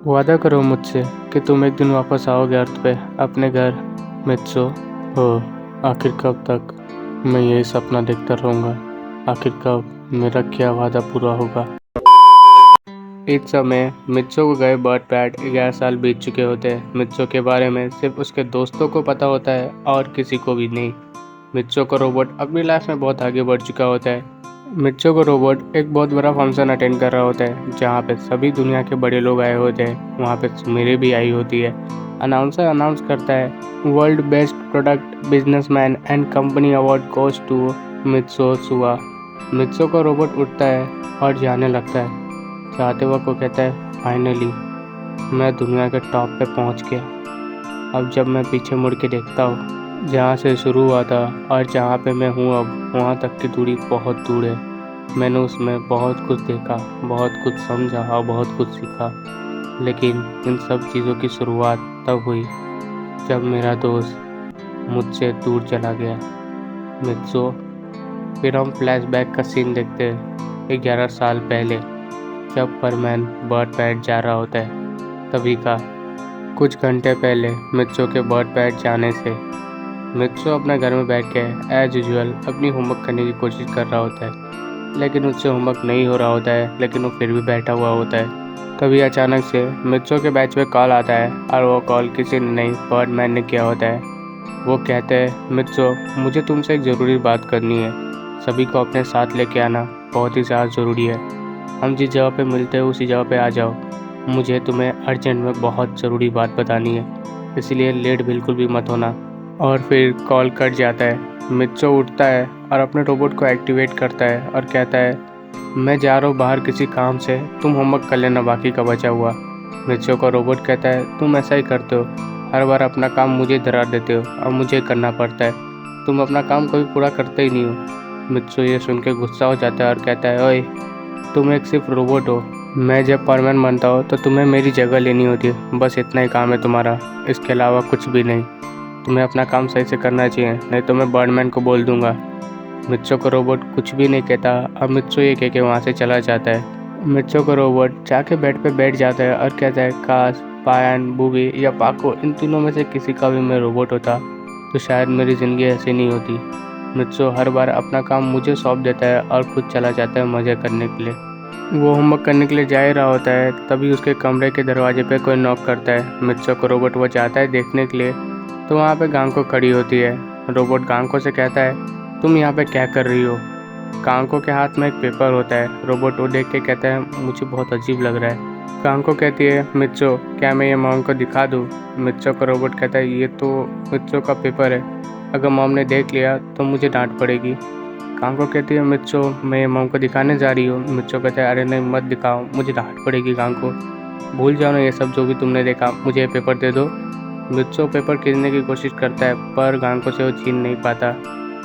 वादा करो मुझसे कि तुम एक दिन वापस आओगे अर्थ पे अपने घर। मित्सो। ओह, आखिर कब तक मैं यही सपना देखता रहूँगा। आखिर कब मेरा क्या वादा पूरा होगा। इस समय मित्सो को गए बर्ड पैड 11 साल बीत चुके होते हैं। मित्सो के बारे में सिर्फ उसके दोस्तों को पता होता है और किसी को भी नहीं। मित्सो का रोबोट अपनी लाइफ में बहुत आगे बढ़ चुका होता है। मित्सो का रोबोट एक बहुत बड़ा फंक्शन अटेंड कर रहा होता है जहाँ पे सभी दुनिया के बड़े लोग आए होते हैं। वहाँ पे सुमेरे भी आई होती है। अनाउंसर अनाउंस करता है, world best product businessman and company award goes to मित्सो सुआ। मित्सो का रोबोट उठता है और जाने लगता है। जाते वक्त वो कहता है, फाइनली मैं दुनिया के टॉप पे पहुँच गया। अब जब मैं पीछे मुड़ के देखता हूँ, जहाँ से शुरू हुआ था और जहाँ पे मैं हूँ अब, वहाँ तक की दूरी बहुत दूर है। मैंने उसमें बहुत कुछ देखा, बहुत कुछ समझा और बहुत कुछ सीखा। लेकिन इन सब चीज़ों की शुरुआत तब हुई जब मेरा दोस्त मुझसे दूर चला गया। मित्सो। फिर हम फ्लैशबैक का सीन देखते हैं 11 साल पहले, जब परमैन बर्ड पैड जा रहा होता है। तभी का कुछ घंटे पहले मित्सो के बर्ड पैड जाने से मित्सो अपने घर में बैठ के एज यूजुअल अपनी होमवर्क करने की कोशिश कर रहा होता है, लेकिन उससे होमवर्क नहीं हो रहा होता है, लेकिन वो फिर भी बैठा हुआ होता है। तभी अचानक से मित्सो के बैच में कॉल आता है और वो कॉल किसी ने नहीं, बर्डमैन ने किया होता है। वो कहते हैं, मित्सो मुझे तुमसे एक ज़रूरी बात करनी है। सभी को अपने साथ लेके आना बहुत ही ज़्यादा ज़रूरी है। हम जिस जगह पे मिलते हैं उसी जगह पे आ जाओ। मुझे तुम्हें अर्जेंट में बहुत ज़रूरी बात बतानी है, इसलिए लेट बिल्कुल भी मत होना। और फिर कॉल कट जाता है। मित्सो उठता है और अपने रोबोट को एक्टिवेट करता है और कहता है, मैं जा रहा हूँ बाहर किसी काम से, तुम होमवर्क कर लेना बाकी का बचा हुआ। मित्सो का रोबोट कहता है, तुम ऐसा ही करते हो, हर बार अपना काम मुझे धरा देते हो और मुझे करना पड़ता है। तुम अपना काम कभी पूरा करते ही नहीं हो। मित्सो ये सुन के गुस्सा हो जाता है और कहता है, ओए तुम एक सिर्फ रोबोट हो। मैं जब परमानेंट बनता हूँ तो तुम्हें मेरी जगह लेनी होती है, बस इतना ही काम है तुम्हारा, इसके अलावा कुछ भी नहीं। तुम्हें अपना काम सही से करना चाहिए, नहीं तो मैं बर्डमैन को बोल दूंगा। मित्सो का रोबोट कुछ भी नहीं कहता और मित्सो ये कह के वहाँ से चला जाता है। मित्सो का रोबोट जाके बेड पे बैठ जाता है और कहता है, काश पायन, बूबी या पाको इन तीनों में से किसी का भी मैं रोबोट होता तो शायद मेरी ज़िंदगी ऐसी नहीं होती। मित्सो हर बार अपना काम मुझे सौंप देता है और खुद चला जाता है मज़े करने के लिए। वो होमवर्क करने के लिए जा ही रहा होता है, तभी उसके कमरे के दरवाजे पे कोई नॉक करता है। मित्सो को रोबोट वो जाता है देखने के लिए, तो वहाँ पे गांको खड़ी होती है। रोबोट गांको से कहता है, तुम यहाँ पे क्या कर रही हो। गांको के हाथ में एक पेपर होता है। रोबोट वो देख के कहता है, मुझे बहुत अजीब लग रहा है। गांको कहती है, मित्सो क्या मैं ये मॉम को दिखा दूँ। मित्सो का रोबोट कहता है, ये तो मित्सो का पेपर है, अगर मॉम ने देख लिया तो मुझे डांट पड़ेगी। गांको कहती है, मित्सो मैं मॉम को दिखाने जा रही हूँ। मित्सो कहता है, अरे नहीं मत दिखाओ, मुझे डांट पड़ेगी। गांको भूल जाओ ना ये सब जो भी तुमने देखा, मुझे ये पेपर दे दो। मित्सो पेपर खींचने की कोशिश करता है पर गांको से वो छीन नहीं पाता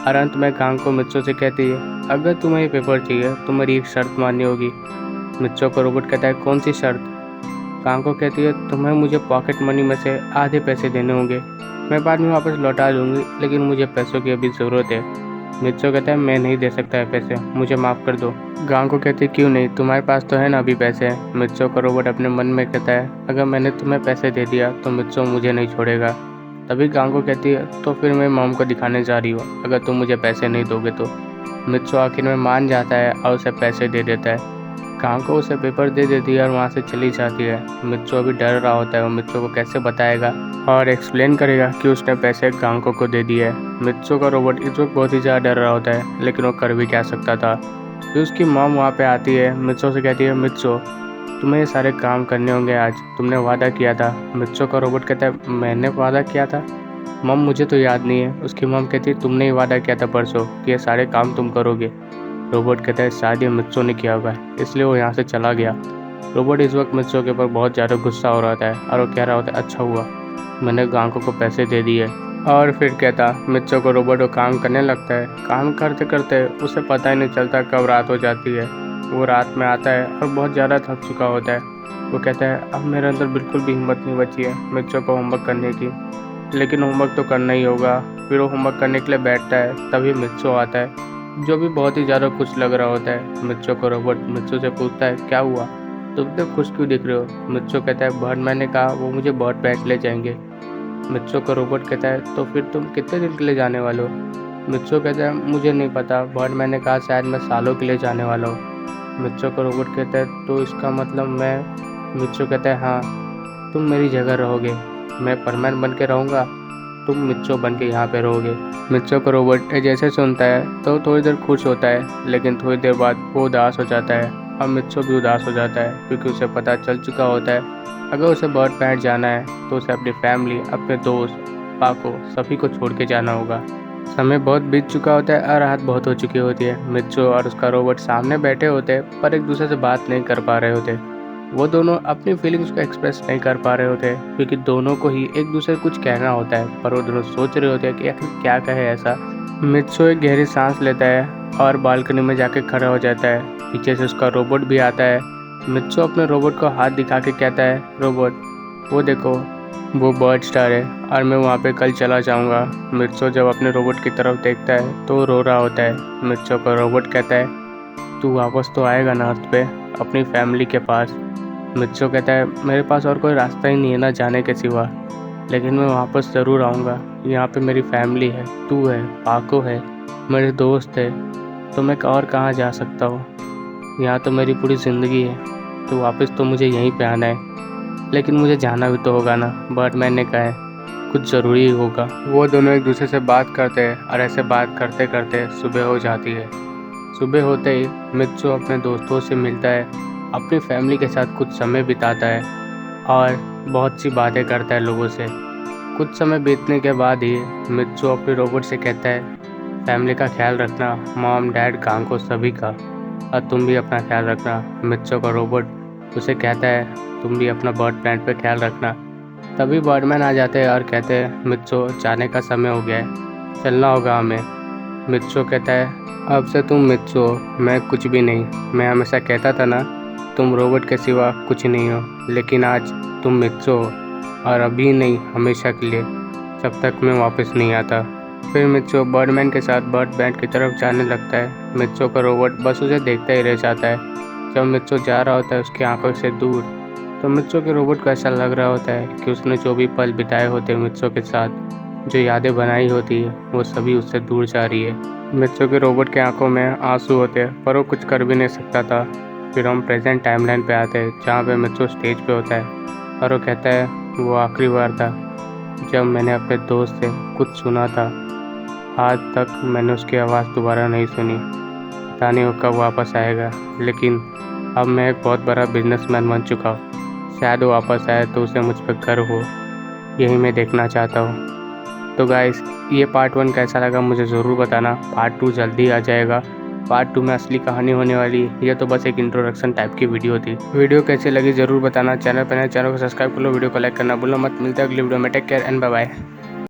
और अंत में गांको मित्सो से कहती है, अगर तुम्हें ये पेपर चाहिए तो मेरी एक शर्त माननी होगी। मित्सो का रोबोट कहता है, कौन सी शर्त। गांको कहती है, तुम्हें मुझे पॉकेट मनी में से आधे पैसे देने होंगे, मैं बाद में वापस लौटा दूंगी, लेकिन मुझे पैसों की अभी ज़रूरत है। मित्सो कहता है, मैं नहीं दे सकता है पैसे, मुझे माफ़ कर दो। गांको कहती है, क्यों नहीं, तुम्हारे पास तो है ना अभी पैसे। मित्सो का रोबोट अपने मन में कहता है, अगर मैंने तुम्हें पैसे दे दिया तो मित्सो मुझे नहीं छोड़ेगा। तभी गांको कहती है, तो फिर मैं मॉम को दिखाने जा रही हूँ, अगर तुम मुझे पैसे नहीं दोगे तो। मित्सो आखिर में मान जाता है और उसे पैसे दे देता है। गांको उसे पेपर दे देती है और वहाँ से चली जाती है। मित्सो अभी डर रहा होता है, वो मित्सो को कैसे बताएगा और एक्सप्लेन करेगा कि उसने पैसे गांको को दे दिए। मित्सो का रोबोट इस वक्त बहुत ही ज़्यादा डर रहा होता है, लेकिन वो कर भी क्या सकता था। फिर उसकी मॉम वहाँ पे आती है, मित्सो से कहती है, मित्सो तुम्हें ये सारे काम करने होंगे आज, तुमने वादा किया था। मित्सो का रोबोट कहता है, मैंने वादा किया था मॉम, मुझे तो याद नहीं है। उसकी मॉम कहती है, तुमने ही वादा किया था परसों कि ये सारे काम तुम करोगे। रोबोट कहता है, शायद ये मित्सो ने किया होगा, इसलिए वो यहाँ से चला गया। रोबोट इस वक्त मित्सो के ऊपर बहुत ज़्यादा गुस्सा हो रहा है और वो कह रहा होता है, अच्छा हुआ मैंने गांको को पैसे दे दिए। और फिर कहता मित्सो को रोबोट वो काम करने लगता है। काम करते करते उसे पता ही नहीं चलता कब रात हो जाती है। वो रात में आता है और बहुत ज़्यादा थक चुका होता है। वो कहता है, अब मेरे अंदर बिल्कुल भी हिम्मत नहीं बची है मित्सो को होमवर्क करने की, लेकिन होमवर्क तो करना ही होगा। फिर वो होमवर्क करने के लिए बैठता है, तभी मित्सो आता है जो भी बहुत ही ज़्यादा खुश लग रहा होता है। मित्सो को रोबोट मित्सो से पूछता है, क्या हुआ। तुम इतने खुश क्यों दिख रहे हो? मित्सो कहता है बर्डमैन ने कहा वो मुझे बर्ड पैट ले जाएंगे। मित्सो का रोबोट कहता है तो फिर तुम कितने दिन के लिए जाने वाले हो? मित्सो कहता है मुझे नहीं पता, बर्डमैन ने कहा शायद मैं सालों के लिए जाने वाला हूँ। मित्सो का रोबोट कहता है तो इसका मतलब मैं। मित्सो कहता है हाँ, तुम मेरी जगह रहोगे, मैं परमानेंट बन के रहूँगा, तुम मित्सो बन के यहाँ पे रहोगे। मित्सो का रोबोट जैसे सुनता है तो थोड़ी देर खुश होता है, लेकिन थोड़ी देर बाद वो उदास हो जाता है। अब मित्सो भी उदास हो जाता है क्योंकि उसे पता चल चुका होता है अगर उसे बर्ड पैट जाना है तो उसे अपनी फैमिली, अपने दोस्त, पाको सभी को छोड़ के जाना होगा। समय बहुत बीत चुका होता है और रात बहुत हो चुकी होती है। मित्सो और उसका रोबोट सामने बैठे होते हैं पर एक दूसरे से बात नहीं कर पा रहे होते। वो दोनों अपनी फीलिंग्स को एक्सप्रेस नहीं कर पा रहे होते क्योंकि दोनों को ही एक दूसरे को कुछ कहना होता है, पर वो दोनों सोच रहे होते हैं कि आखिर क्या कहे ऐसा। मित्सो एक गहरी सांस लेता है और बालकनी में जाके खड़ा हो जाता है। पीछे से उसका रोबोट भी आता है। मित्सो अपने रोबोट को हाथ दिखा के कहता है रोबोट वो देखो, वो बर्ड स्टार है और मैं वहाँ पे कल चला जाऊँगा। मित्सो जब अपने रोबोट की तरफ देखता है तो वो रो रहा होता है। मित्सो का रोबोट कहता है तू वापस तो आएगा ना अर्थ पे, अपनी फैमिली के पास? मित्सो कहता है मेरे पास और कोई रास्ता ही नहीं है ना जाने के सिवा, लेकिन मैं वापस ज़रूर आऊँगा। यहाँ पे मेरी फैमिली है, तू है, पाको है, मेरे दोस्त है, तो मैं और कहाँ जा सकता हूँ? यहाँ तो मेरी पूरी ज़िंदगी है, तो वापस तो मुझे यहीं पे आना है। लेकिन मुझे जाना भी तो होगा ना, बर्डमैन ने कहा है, कुछ ज़रूरी ही होगा। वो दोनों एक दूसरे से बात करते हैं और ऐसे बात करते करते सुबह हो जाती है। सुबह होते ही मित्सो अपने दोस्तों से मिलता है, अपनी फैमिली के साथ कुछ समय बिताता है और बहुत सी बातें करता है लोगों से। कुछ समय बीतने के बाद ही मित्सो अपने रोबोट से कहता है फैमिली का ख्याल रखना, मॉम, डैड, कांको सभी का, और तुम भी अपना ख्याल रखना। मित्सो का रोबोट उसे कहता है तुम भी अपना बर्ड प्लांट पे ख्याल रखना। तभी बर्डमैन आ जाते हैं और कहते हैं मित्सो जाने का समय हो गया है, चलना होगा हमें। मित्सो कहता है अब से तुम मित्सो हो, मैं कुछ भी नहीं। मैं हमेशा कहता था ना तुम रोबोट के सिवा कुछ नहीं हो, लेकिन आज तुम मित्सो हो, और अभी नहीं हमेशा के लिए, जब तक मैं वापस नहीं आता। फिर मित्सो बर्डमैन के साथ बर्ड बैंड की तरफ जाने लगता है। मित्सो का रोबोट बस उसे देखता ही रह जाता है। जब मित्सो जा रहा होता है उसकी आंखों से दूर, तो मित्सो के रोबोट को ऐसा लग रहा होता है कि उसने जो भी पल बिताए होते हैं मित्सो के साथ, जो यादें बनाई होती है, वो सभी उससे दूर जा रही है। मित्सो के रोबोट के आंखों में आंसू होते हैं पर वो कुछ कर भी नहीं सकता था। फिर हम प्रेजेंट टाइमलाइन पे आते हैं जहाँ पे मित्सो स्टेज पे होता है और वो कहता है वो आखिरी बार था जब मैंने अपने दोस्त से कुछ सुना था। आज तक मैंने उसकी आवाज़ दोबारा नहीं सुनी। पता नहीं वो कब वापस आएगा, लेकिन अब मैं एक बहुत बड़ा बिजनेसमैन बन चुका हूँ। शायद वो वापस आए तो उसे मुझ पर गर्व हो, यही मैं देखना चाहता हूँ। तो गाइस, ये पार्ट 1 कैसा लगा मुझे ज़रूर बताना। पार्ट 2 जल्दी आ जाएगा। पार्ट 2 में असली कहानी होने वाली है। ये तो बस एक इंट्रोडक्शन टाइप की वीडियो थी। वीडियो कैसी लगी ज़रूर बताना। चैनल पर नए, चैनल को सब्सक्राइब कर लो, वीडियो को लाइक करना भूलना मत। मिलते हैं अगली वीडियो में। Take care and bye bye.